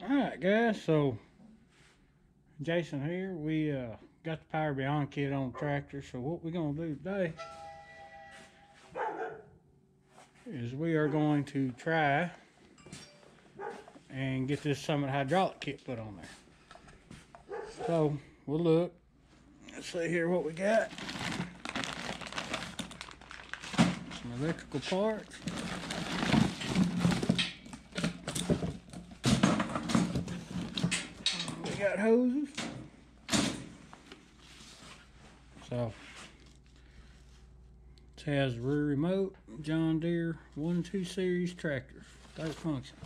Alright guys, so Jason here. We got the Power Beyond kit on the tractor, so what we're going to do today is we are going to try and get this Summit hydraulic kit put on there. So we'll look, let's see here what we got. Some electrical parts. We got hoses. So it has a rear remote, John Deere 1-2 series tractor, third function.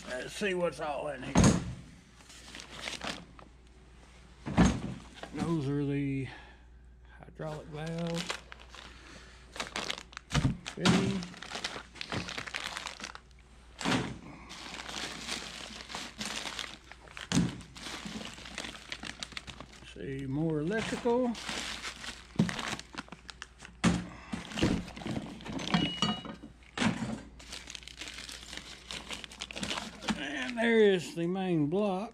Let's see what's all in here. Those are the hydraulic valves, fitting. See, more electrical. And there is the main block.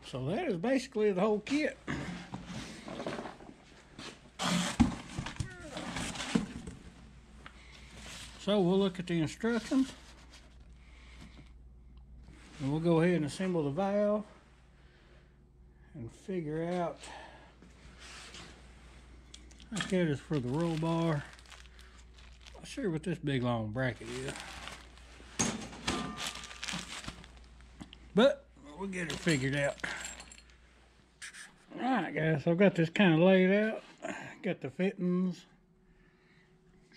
So that is basically the whole kit. So we'll look at the instructions and we'll go ahead and assemble the valve and figure out. I think that is for the roll bar. Not sure what this big long bracket is, but we'll get it figured out. Alright guys, so I've got this kind of laid out. Got the fittings.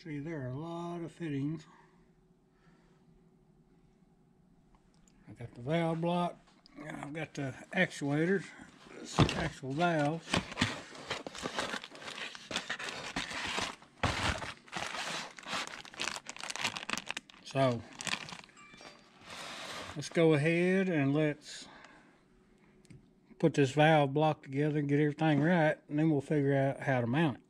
See, there are a lot of fittings. I got the valve block. I've got the actuators, actual valves. So let's go ahead and let's put this valve block together and get everything right, and then we'll figure out how to mount it.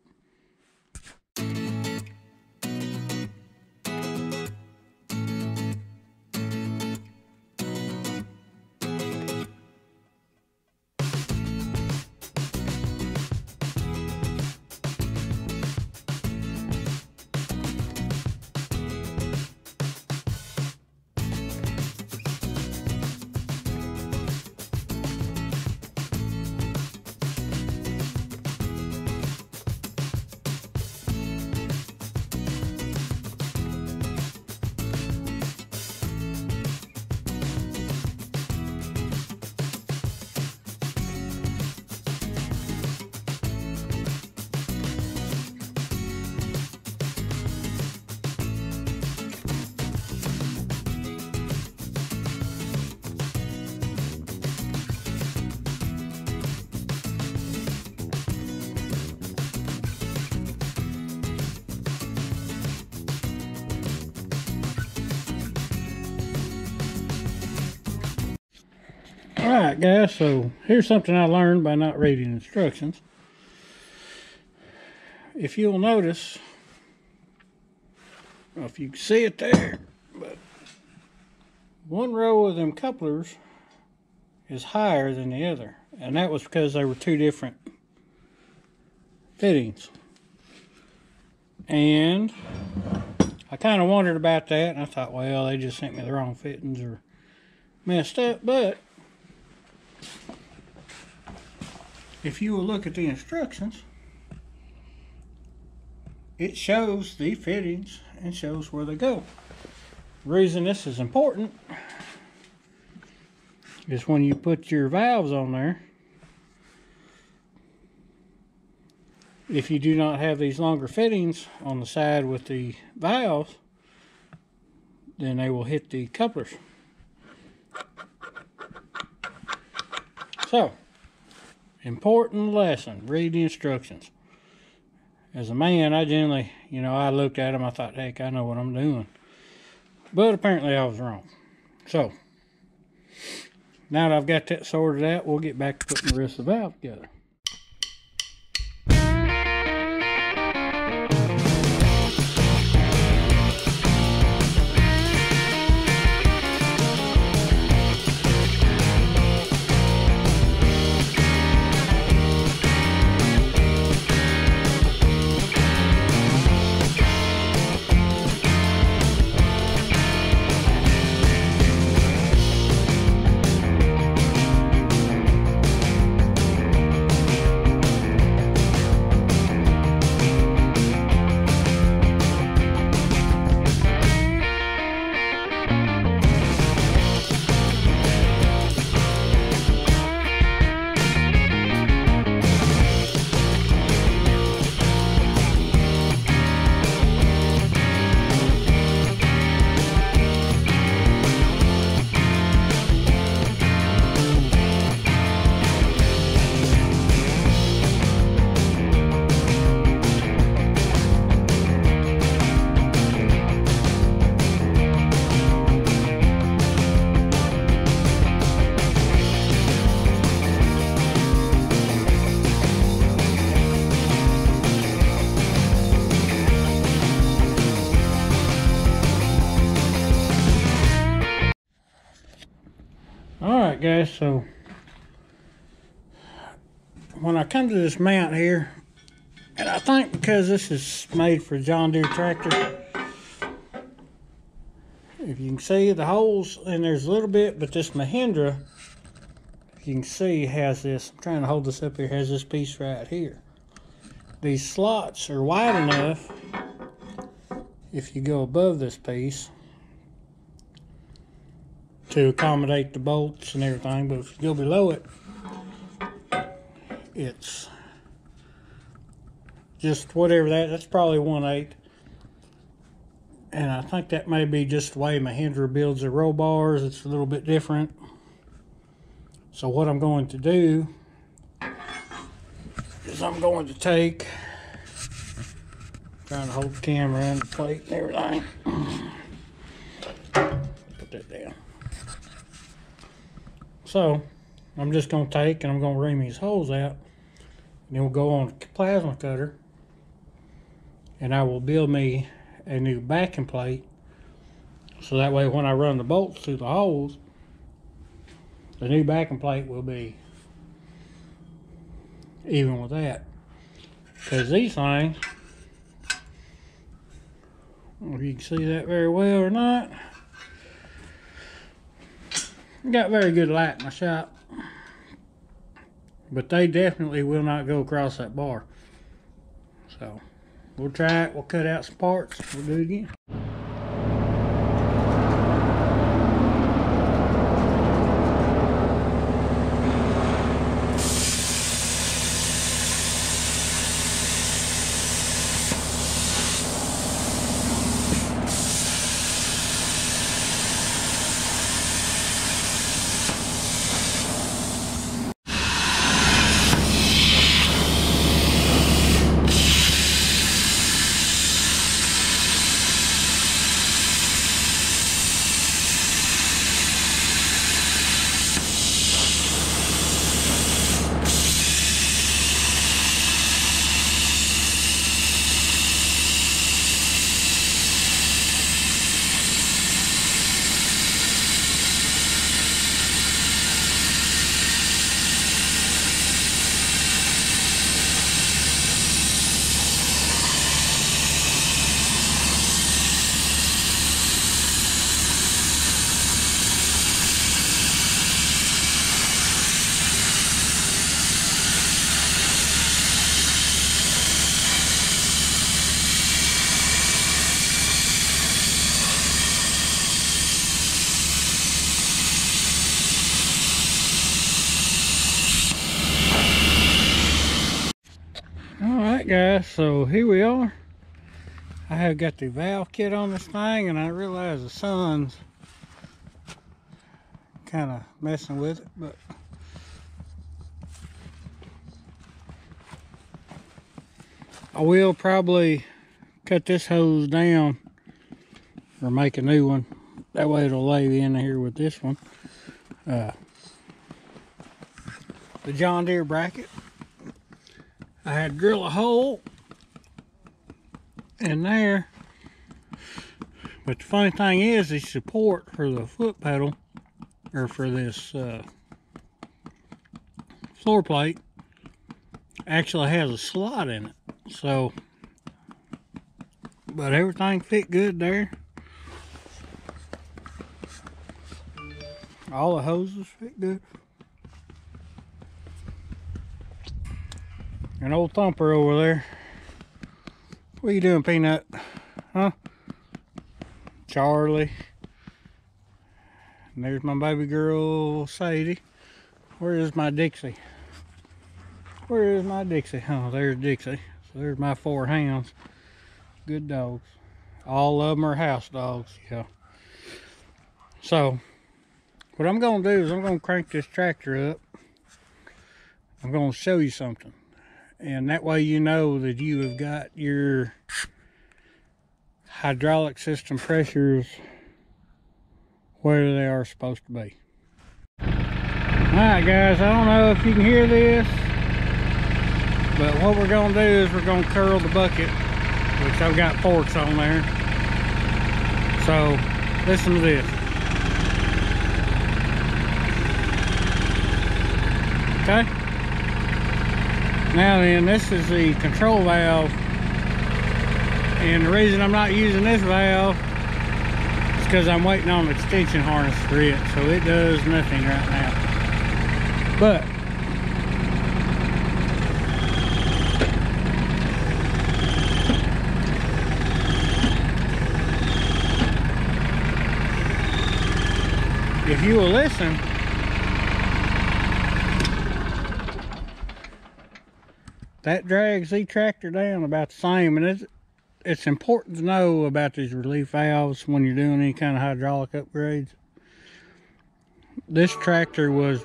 Alright guys, so here's something I learned by not reading instructions. If you'll notice, I don't know if you can see it there, but one row of them couplers is higher than the other, and that was because they were two different fittings. And I kind of wondered about that, and I thought, well, they just sent me the wrong fittings or messed up. But if you will look at the instructions, it shows the fittings and shows where they go. The reason this is important is when you put your valves on there, if you do not have these longer fittings on the side with the valves, then they will hit the couplers. So, important lesson, read the instructions. As a man, I generally, I looked at them, I thought, heck, I know what I'm doing. But apparently I was wrong. So, now that I've got that sorted out, we'll get back to putting the rest of the valve together. Alright guys, so when I come to this mount here, and I think because this is made for a John Deere tractor, if you can see the holes, and there's a little bit, but this Mahindra, if you can see, has this, I'm trying to hold this up here, has this piece right here. These slots are wide enough, if you go above this piece, to accommodate the bolts and everything, but if you go below it, it's just whatever that's probably 1/8. And I think that may be just the way Mahindra builds their roll bars. It's a little bit different. So what I'm going to do is I'm going to take, trying to hold the camera and the plate and everything. Put that down. So I'm just going to take and I'm going to ream these holes out, and then we'll go on a plasma cutter, and I will build me a new backing plate, so that way when I run the bolts through the holes, the new backing plate will be even with that. Because these things, I don't know if you can see that very well or not, got very good light in my shop, but they definitely will not go across that bar. So we'll try it, we'll cut out some parts, we'll do it again. Alright guys, so here we are. I have got the valve kit on this thing, and I realize the sun's kind of messing with it, but I will probably cut this hose down or make a new one. That way it'll lay in here with this one. The John Deere bracket. I had to drill a hole in there, but the funny thing is the support for the foot pedal, or for this floor plate, actually has a slot in it. So, but everything fit good there. All the hoses fit good. An old thumper over there. What are you doing, Peanut? Huh? Charlie. And there's my baby girl, Sadie. Where is my Dixie? Where is my Dixie? Oh, there's Dixie. So there's my 4 hounds. Good dogs. All of them are house dogs, yeah. So, what I'm going to do is I'm going to crank this tractor up. I'm going to show you something. And that way you know that you have got your hydraulic system pressures where they are supposed to be. Alright guys, I don't know if you can hear this, but what we're going to do is we're going to curl the bucket, which I've got forks on there. So, listen to this. Okay? Now then, this is the control valve, and the reason I'm not using this valve is because I'm waiting on the extension harness for it, so it does nothing right now. But if you will listen, that drags the tractor down about the same. And it's important to know about these relief valves when you're doing any kind of hydraulic upgrades. This tractor was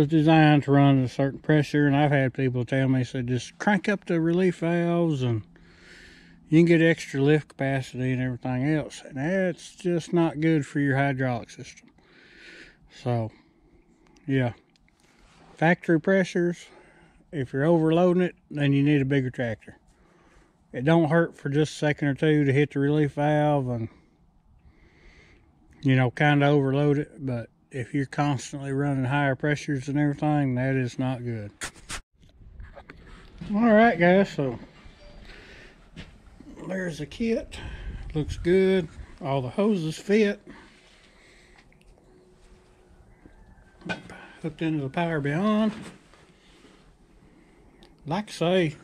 designed to run at a certain pressure, and I've had people tell me, said, just crank up the relief valves and you can get extra lift capacity and everything else. And that's just not good for your hydraulic system. So, yeah, factory pressures, if you're overloading it, then you need a bigger tractor. It don't hurt for just a second or two to hit the relief valve and, you know, kind of overload it, but if you're constantly running higher pressures and everything, that is not good. Alright guys, so there's the kit. Looks good. All the hoses fit. Hooked into the power beyond. Like I say,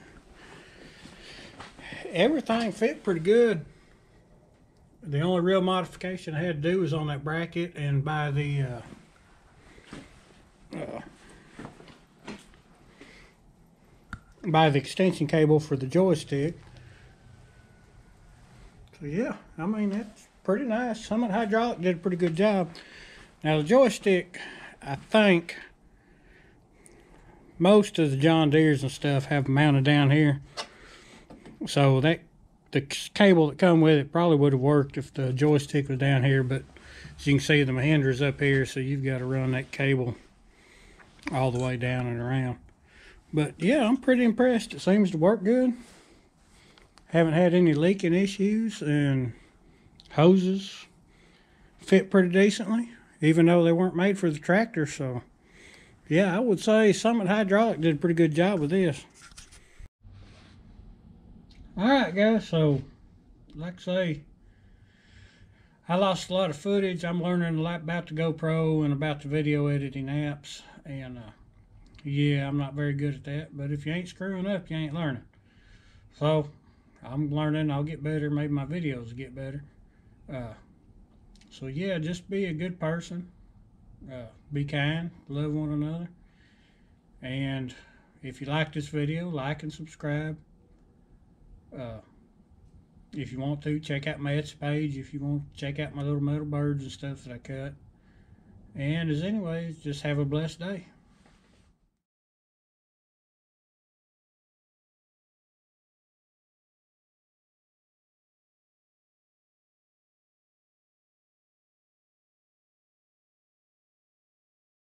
everything fit pretty good. The only real modification I had to do was on that bracket and by the extension cable for the joystick. So yeah, I mean, that's pretty nice. Summit Hydraulic did a pretty good job. Now the joystick, I think most of the John Deeres and stuff have them mounted down here. So that the cable that come with it probably would have worked if the joystick was down here, but as you can see, the Mahindra's up here, so you've got to run that cable all the way down and around. But yeah, I'm pretty impressed. It seems to work good. Haven't had any leaking issues, and hoses fit pretty decently, even though they weren't made for the tractor. So yeah, I would say Summit Hydraulic did a pretty good job with this. Alright guys, so like I say, I lost a lot of footage. I'm learning a lot about the GoPro and about the video editing apps, and yeah, I'm not very good at that, but if you ain't screwing up, you ain't learning. So I'm learning. I'll get better. Maybe my videos will get better. So yeah, just be a good person. Be kind, love one another, and if you like this video, like and subscribe. If you want to, check out my Etsy page. If you want to check out my little metal birds and stuff that I cut. And as anyways, just have a blessed day.